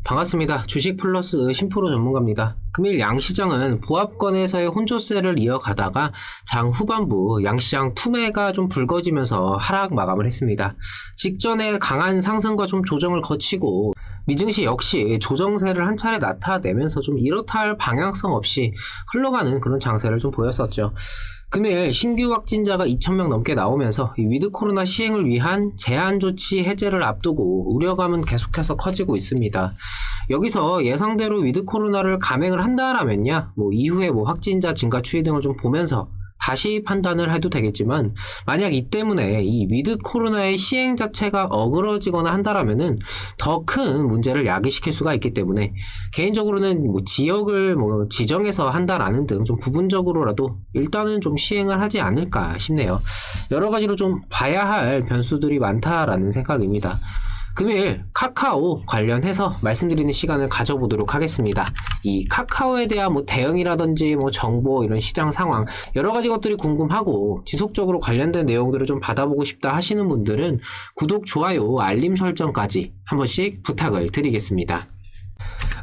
반갑습니다. 주식 플러스 심프로 전문가입니다. 금일 양시장은 보합권에서의 혼조세를 이어가다가 장 후반부 양시장 투매가 좀 불거지면서 하락 마감을 했습니다. 직전에 강한 상승과 좀 조정을 거치고 미증시 역시 조정세를 한 차례 나타내면서 좀 이렇다 할 방향성 없이 흘러가는 그런 장세를 좀 보였었죠. 금일 신규 확진자가 2,000명 넘게 나오면서 위드 코로나 시행을 위한 제한 조치 해제를 앞두고 우려감은 계속해서 커지고 있습니다. 여기서 예상대로 위드 코로나를 감행을 한다라면야 이후에 확진자 증가 추이 등을 좀 보면서 다시 판단을 해도 되겠지만, 만약 이 때문에 이 위드 코로나의 시행 자체가 어그러지거나 한다라면은 더 큰 문제를 야기시킬 수가 있기 때문에 개인적으로는 지역을 지정해서 한다라는 등 좀 부분적으로라도 일단은 좀 시행을 하지 않을까 싶네요. 여러 가지로 좀 봐야 할 변수들이 많다라는 생각입니다. 금일 카카오 관련해서 말씀드리는 시간을 가져보도록 하겠습니다. 이 카카오에 대한 대응이라든지 정보, 이런 시장 상황, 여러 가지 것들이 궁금하고 지속적으로 관련된 내용들을 좀 받아보고 싶다 하시는 분들은 구독, 좋아요, 알림 설정까지 한 번씩 부탁을 드리겠습니다.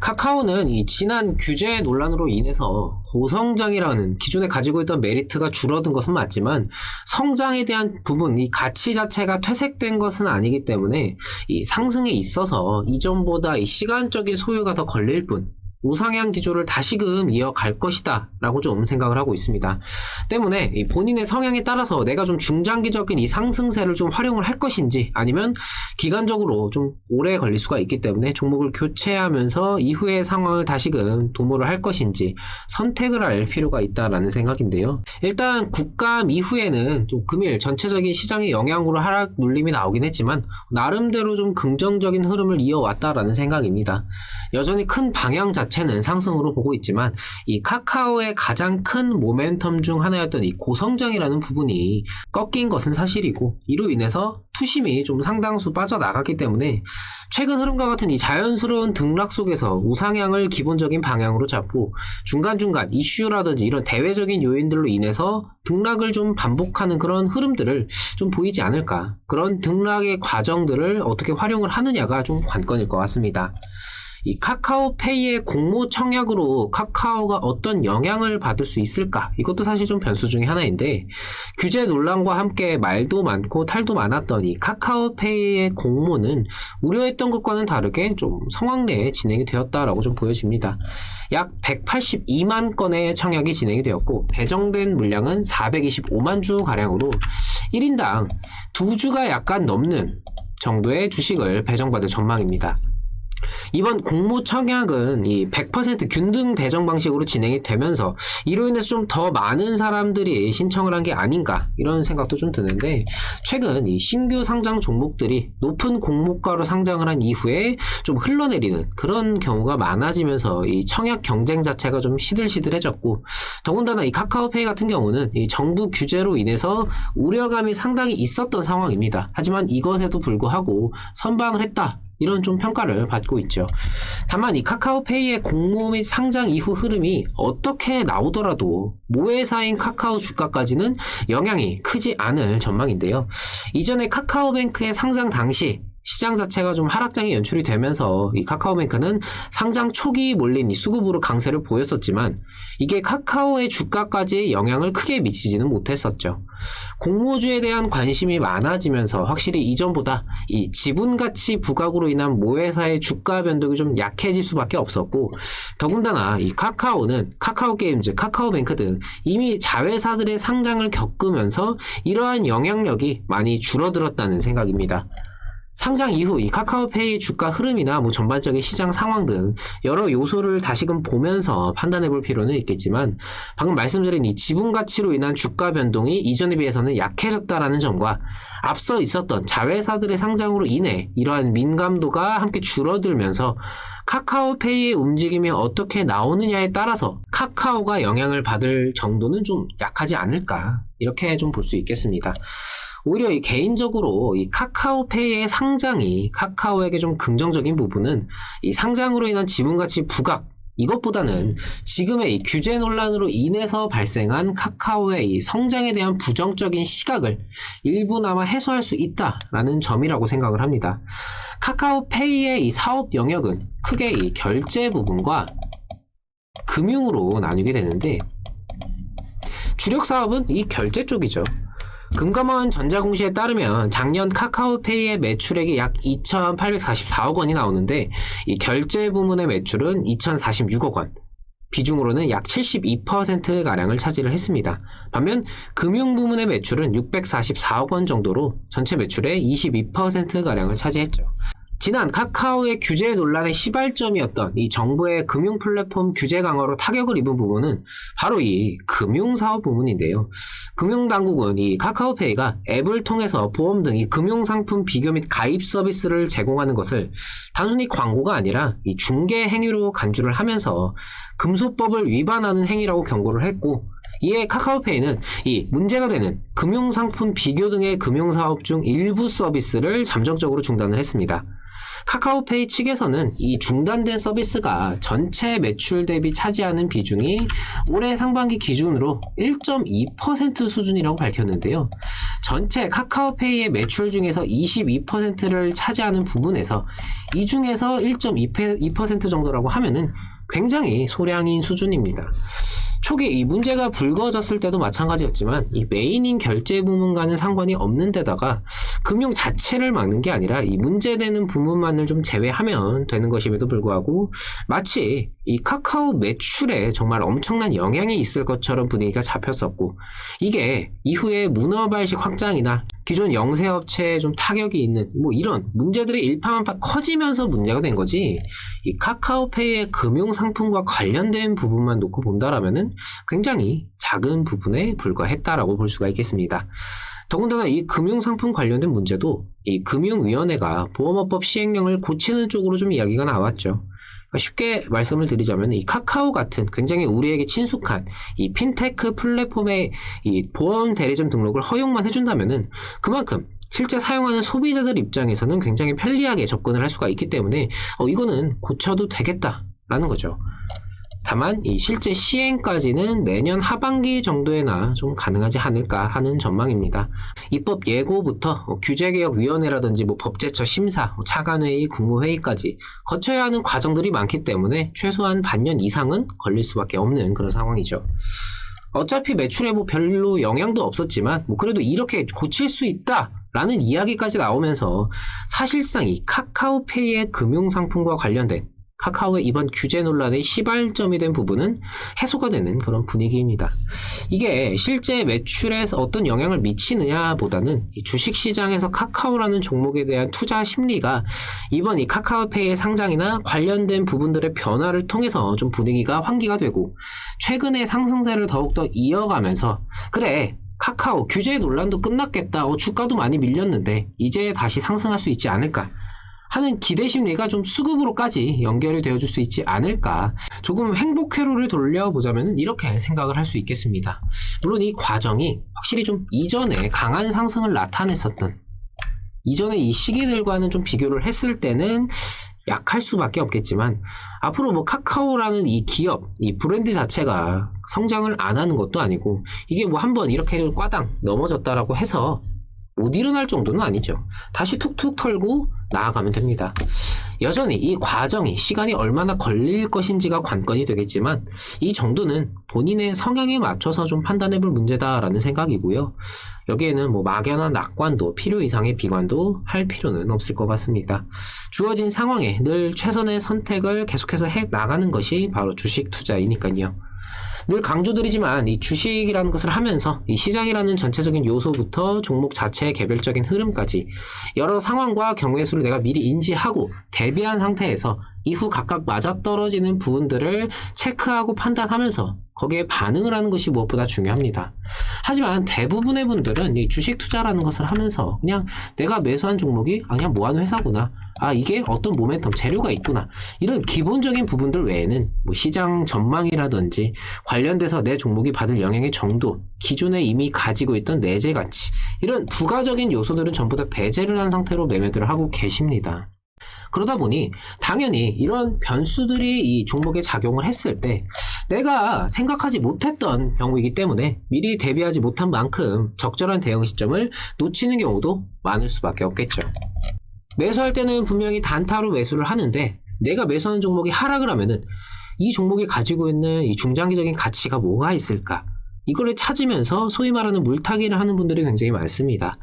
카카오는 이 지난 규제 논란으로 인해서 고성장이라는 기존에 가지고 있던 메리트가 줄어든 것은 맞지만 성장에 대한 부분, 이 가치 자체가 퇴색된 것은 아니기 때문에 이 상승에 있어서 이전보다 이 시간적인 소요가 더 걸릴 뿐 우상향 기조를 다시금 이어갈 것이다 라고 좀 생각을 하고 있습니다. 때문에 이 본인의 성향에 따라서 내가 좀 중장기적인 이 상승세를 좀 활용을 할 것인지, 아니면 기간적으로 좀 오래 걸릴 수가 있기 때문에 종목을 교체하면서 이후의 상황을 다시금 도모를 할 것인지 선택을 할 필요가 있다라는 생각인데요. 일단 국감 이후에는 좀 금일 전체적인 시장의 영향으로 하락 눌림이 나오긴 했지만 나름대로 좀 긍정적인 흐름을 이어왔다라는 생각입니다. 여전히 큰 방향 자체는 상승으로 보고 있지만 이 카카오의 가장 큰 모멘텀 중 하나였던 이 고성장이라는 부분이 꺾인 것은 사실이고, 이로 인해서 투심이 좀 상당수 빠져나갔기 때문에 최근 흐름과 같은 이 자연스러운 등락 속에서 우상향을 기본적인 방향으로 잡고 중간중간 이슈라든지 이런 대외적인 요인들로 인해서 등락을 좀 반복하는 그런 흐름들을 좀 보이지 않을까, 그런 등락의 과정들을 어떻게 활용을 하느냐가 좀 관건일 것 같습니다. 이 카카오페이의 공모 청약으로 카카오가 어떤 영향을 받을 수 있을까? 이것도 사실 좀 변수 중에 하나인데, 규제 논란과 함께 말도 많고 탈도 많았던 이 카카오페이의 공모는 우려했던 것과는 다르게 좀 성황 내에 진행이 되었다라고 좀 보여집니다. 약 182만 건의 청약이 진행이 되었고 배정된 물량은 425만 주 가량으로 1인당 2주가 약간 넘는 정도의 주식을 배정받을 전망입니다. 이번 공모 청약은 이 100% 균등 배정 방식으로 진행이 되면서 이로 인해서 좀 더 많은 사람들이 신청을 한 게 아닌가, 이런 생각도 좀 드는데, 최근 이 신규 상장 종목들이 높은 공모가로 상장을 한 이후에 좀 흘러내리는 그런 경우가 많아지면서 이 청약 경쟁 자체가 좀 시들시들해졌고, 더군다나 이 카카오페이 같은 경우는 이 정부 규제로 인해서 우려감이 상당히 있었던 상황입니다. 하지만 이것에도 불구하고 선방을 했다, 이런 좀 평가를 받고 있죠. 다만 이 카카오페이의 공모 및 상장 이후 흐름이 어떻게 나오더라도 모회사인 카카오 주가까지는 영향이 크지 않을 전망인데요. 이전에 카카오뱅크의 상장 당시 시장 자체가 좀 하락장이 연출이 되면서 이 카카오뱅크는 상장 초기 몰린 이 수급으로 강세를 보였었지만 이게 카카오의 주가까지 영향을 크게 미치지는 못했었죠. 공모주에 대한 관심이 많아지면서 확실히 이전보다 이 지분가치 부각으로 인한 모회사의 주가 변동이 좀 약해질 수밖에 없었고, 더군다나 이 카카오는 카카오게임즈, 카카오뱅크 등 이미 자회사들의 상장을 겪으면서 이러한 영향력이 많이 줄어들었다는 생각입니다. 상장 이후 이 카카오페이 주가 흐름이나 전반적인 시장 상황 등 여러 요소를 다시금 보면서 판단해 볼 필요는 있겠지만, 방금 말씀드린 이 지분 가치로 인한 주가 변동이 이전에 비해서는 약해졌다라는 점과 앞서 있었던 자회사들의 상장으로 인해 이러한 민감도가 함께 줄어들면서 카카오페이의 움직임이 어떻게 나오느냐에 따라서 카카오가 영향을 받을 정도는 좀 약하지 않을까, 이렇게 좀 볼 수 있겠습니다. 오히려 이 개인적으로 이 카카오페이의 상장이 카카오에게 좀 긍정적인 부분은 이 상장으로 인한 지분가치 부각, 이것보다는 지금의 이 규제 논란으로 인해서 발생한 카카오의 이 성장에 대한 부정적인 시각을 일부나마 해소할 수 있다라는 점이라고 생각을 합니다. 카카오페이의 이 사업 영역은 크게 이 결제 부분과 금융으로 나뉘게 되는데, 주력 사업은 이 결제 쪽이죠. 금감원 전자공시에 따르면 작년 카카오페이의 매출액이 약 2,844억 원이 나오는데, 이 결제 부문의 매출은 2,046억 원, 비중으로는 약 72%가량을 차지를 했습니다. 반면 금융 부문의 매출은 644억 원 정도로 전체 매출의 22%가량을 차지했죠. 지난 카카오의 규제 논란의 시발점이었던 이 정부의 금융 플랫폼 규제 강화로 타격을 입은 부분은 바로 이 금융사업 부문인데요. 금융당국은 이 카카오페이가 앱을 통해서 보험 등 이 금융상품 비교 및 가입 서비스를 제공하는 것을 단순히 광고가 아니라 이 중개 행위로 간주를 하면서 금소법을 위반하는 행위라고 경고를 했고, 이에 카카오페이는 이 문제가 되는 금융상품 비교 등의 금융사업 중 일부 서비스를 잠정적으로 중단을 했습니다. 카카오페이 측에서는 이 중단된 서비스가 전체 매출 대비 차지하는 비중이 올해 상반기 기준으로 1.2% 수준이라고 밝혔는데요. 전체 카카오페이의 매출 중에서 22%를 차지하는 부분에서 이 중에서 1.2% 정도라고 하면은 굉장히 소량인 수준입니다. 초기 이 문제가 불거졌을 때도 마찬가지였지만 이 메인인 결제 부문과는 상관이 없는 데다가 금융 자체를 막는 게 아니라 이 문제되는 부문만을 좀 제외하면 되는 것임에도 불구하고 마치 이 카카오 매출에 정말 엄청난 영향이 있을 것처럼 분위기가 잡혔었고, 이게 이후에 문어발식 확장이나 기존 영세업체에 좀 타격이 있는 뭐 이런 문제들이 일파만파 커지면서 문제가 된 거지, 이 카카오페이의 금융상품과 관련된 부분만 놓고 본다라면은 굉장히 작은 부분에 불과했다라고 볼 수가 있겠습니다. 더군다나 이 금융상품 관련된 문제도 이 금융위원회가 보험업법 시행령을 고치는 쪽으로 좀 이야기가 나왔죠. 쉽게 말씀을 드리자면 이 카카오 같은 굉장히 우리에게 친숙한 이 핀테크 플랫폼의 이 보험 대리점 등록을 허용만 해준다면은 그만큼 실제 사용하는 소비자들 입장에서는 굉장히 편리하게 접근을 할 수가 있기 때문에 이거는 고쳐도 되겠다라는 거죠. 다만 이 실제 시행까지는 내년 하반기 정도에나 좀 가능하지 않을까 하는 전망입니다. 입법 예고부터 규제개혁위원회라든지 법제처 심사, 차관회의, 국무회의까지 거쳐야 하는 과정들이 많기 때문에 최소한 반년 이상은 걸릴 수밖에 없는 그런 상황이죠. 어차피 매출에 별로 영향도 없었지만 그래도 이렇게 고칠 수 있다라는 이야기까지 나오면서 사실상 이 카카오페이의 금융상품과 관련된 카카오의 이번 규제 논란의 시발점이 된 부분은 해소가 되는 그런 분위기입니다. 이게 실제 매출에 어떤 영향을 미치느냐 보다는 이 주식시장에서 카카오라는 종목에 대한 투자 심리가 이번 이 카카오페이의 상장이나 관련된 부분들의 변화를 통해서 좀 분위기가 환기가 되고, 최근의 상승세를 더욱더 이어가면서 그래 카카오 규제 논란도 끝났겠다, 주가도 많이 밀렸는데 이제 다시 상승할 수 있지 않을까 하는 기대 심리가 좀 수급으로까지 연결이 되어줄 수 있지 않을까, 조금 행복 회로를 돌려보자면 이렇게 생각을 할 수 있겠습니다. 물론 이 과정이 확실히 좀 이전에 강한 상승을 나타냈었던 이전의 이 시기들과는 좀 비교를 했을 때는 약할 수밖에 없겠지만, 앞으로 카카오라는 이 기업, 이 브랜드 자체가 성장을 안 하는 것도 아니고, 이게 한번 이렇게 꽈당 넘어졌다라고 해서 못 일어날 정도는 아니죠. 다시 툭툭 털고 나아가면 됩니다. 여전히 이 과정이 시간이 얼마나 걸릴 것인지가 관건이 되겠지만, 이 정도는 본인의 성향에 맞춰서 좀 판단해볼 문제다라는 생각이고요. 여기에는 막연한 낙관도 필요 이상의 비관도 할 필요는 없을 것 같습니다. 주어진 상황에 늘 최선의 선택을 계속해서 해 나가는 것이 바로 주식 투자이니까요. 늘 강조드리지만 이 주식이라는 것을 하면서 이 시장이라는 전체적인 요소부터 종목 자체의 개별적인 흐름까지 여러 상황과 경우의 수를 내가 미리 인지하고 대비한 상태에서 이후 각각 맞아떨어지는 부분들을 체크하고 판단하면서 거기에 반응을 하는 것이 무엇보다 중요합니다. 하지만 대부분의 분들은 이 주식 투자라는 것을 하면서 그냥 내가 매수한 종목이 그냥 뭐하는 회사구나, 이게 어떤 모멘텀 재료가 있구나, 이런 기본적인 부분들 외에는 시장 전망이라든지 관련돼서 내 종목이 받을 영향의 정도, 기존에 이미 가지고 있던 내재 가치, 이런 부가적인 요소들은 전부 다 배제를 한 상태로 매매들을 하고 계십니다. 그러다 보니 당연히 이런 변수들이 이 종목에 작용을 했을 때 내가 생각하지 못했던 경우이기 때문에 미리 대비하지 못한 만큼 적절한 대응 시점을 놓치는 경우도 많을 수밖에 없겠죠. 매수할 때는 분명히 단타로 매수를 하는데 내가 매수하는 종목이 하락을 하면은 이 종목이 가지고 있는 이 중장기적인 가치가 뭐가 있을까? 이거를 찾으면서 소위 말하는 물타기를 하는 분들이 굉장히 많습니다.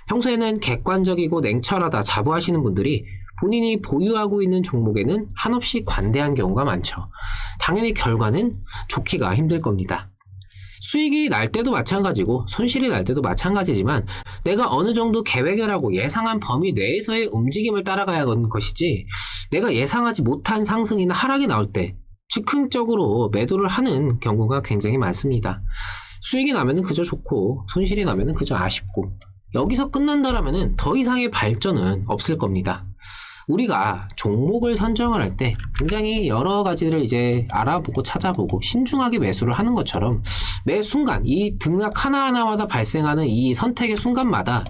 평소에는 객관적이고 냉철하다 자부하시는 분들이 본인이 보유하고 있는 종목에는 한없이 관대한 경우가 많죠. 당연히 결과는 좋기가 힘들 겁니다. 수익이 날 때도 마찬가지고 손실이 날 때도 마찬가지지만 내가 어느 정도 계획을 하고 예상한 범위 내에서의 움직임을 따라가야 하는 것이지 내가 예상하지 못한 상승이나 하락이 나올 때 즉흥적으로 매도를 하는 경우가 굉장히 많습니다. 수익이 나면은 그저 좋고 손실이 나면은 그저 아쉽고 여기서 끝난다라면은 더 이상의 발전은 없을 겁니다. 우리가 종목을 선정을 할 때 굉장히 여러 가지를 이제 알아보고 찾아보고 신중하게 매수를 하는 것처럼 매 순간 이 등락 하나하나마다 발생하는 이 선택의 순간마다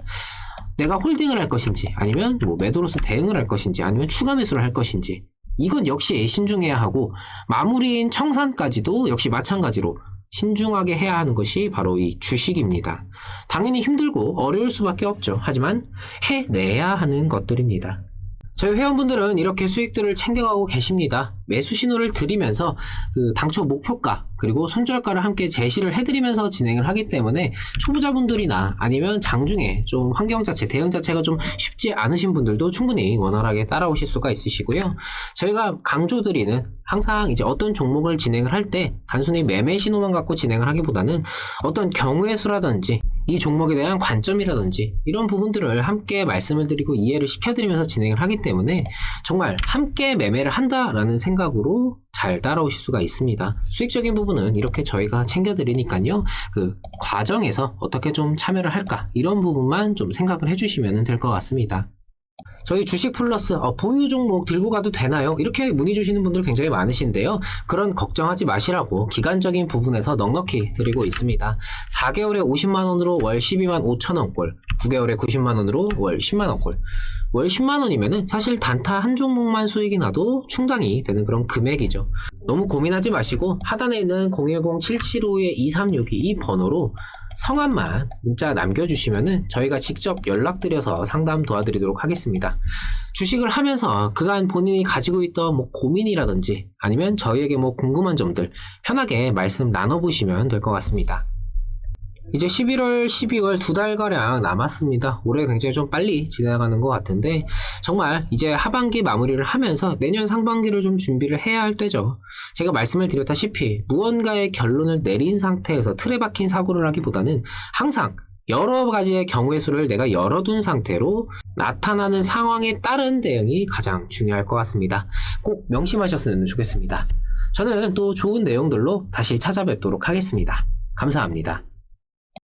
내가 홀딩을 할 것인지 아니면 뭐 매도로서 대응을 할 것인지 아니면 추가 매수를 할 것인지 이건 역시 신중해야 하고 마무리인 청산까지도 역시 마찬가지로 신중하게 해야 하는 것이 바로 이 주식입니다. 당연히 힘들고 어려울 수밖에 없죠. 하지만 해내야 하는 것들입니다. 저희 회원분들은 이렇게 수익들을 챙겨가고 계십니다. 매수 신호를 드리면서 그 당초 목표가 그리고 손절가를 함께 제시를 해드리면서 진행을 하기 때문에 초보자분들이나 아니면 장중에 좀 환경 자체, 대응 자체가 좀 쉽지 않으신 분들도 충분히 원활하게 따라오실 수가 있으시고요. 저희가 강조드리는 항상 이제 어떤 종목을 진행을 할 때 단순히 매매 신호만 갖고 진행을 하기보다는 어떤 경우의 수라든지 이 종목에 대한 관점이라든지 이런 부분들을 함께 말씀을 드리고 이해를 시켜드리면서 진행을 하기 때문에 정말 함께 매매를 한다라는 생각으로 잘 따라오실 수가 있습니다. 수익적인 부분은 이렇게 저희가 챙겨드리니까요. 그 과정에서 어떻게 좀 참여를 할까 이런 부분만 좀 생각을 해주시면 될 것 같습니다. 저희 주식 플러스 보유 종목 들고 가도 되나요? 이렇게 문의 주시는 분들 굉장히 많으신데요. 그런 걱정하지 마시라고 기간적인 부분에서 넉넉히 드리고 있습니다. 4개월에 50만원으로 월 12만 5천원꼴, 9개월에 90만원으로 월 10만원꼴. 월 10만원이면은 사실 단타 한 종목만 수익이 나도 충당이 되는 그런 금액이죠. 너무 고민하지 마시고 하단에 있는 010-775-2362 이 번호로 성함만 문자 남겨주시면은 저희가 직접 연락드려서 상담 도와드리도록 하겠습니다. 주식을 하면서 그간 본인이 가지고 있던 뭐 고민이라든지 아니면 저희에게 뭐 궁금한 점들 편하게 말씀 나눠보시면 될 것 같습니다. 이제 11월, 12월 두 달가량 남았습니다. 올해 굉장히 좀 빨리 지나가는 것 같은데 정말 이제 하반기 마무리를 하면서 내년 상반기를 좀 준비를 해야 할 때죠. 제가 말씀을 드렸다시피 무언가의 결론을 내린 상태에서 틀에 박힌 사고를 하기보다는 항상 여러 가지의 경우의 수를 내가 열어둔 상태로 나타나는 상황에 따른 대응이 가장 중요할 것 같습니다. 꼭 명심하셨으면 좋겠습니다. 저는 또 좋은 내용들로 다시 찾아뵙도록 하겠습니다. 감사합니다.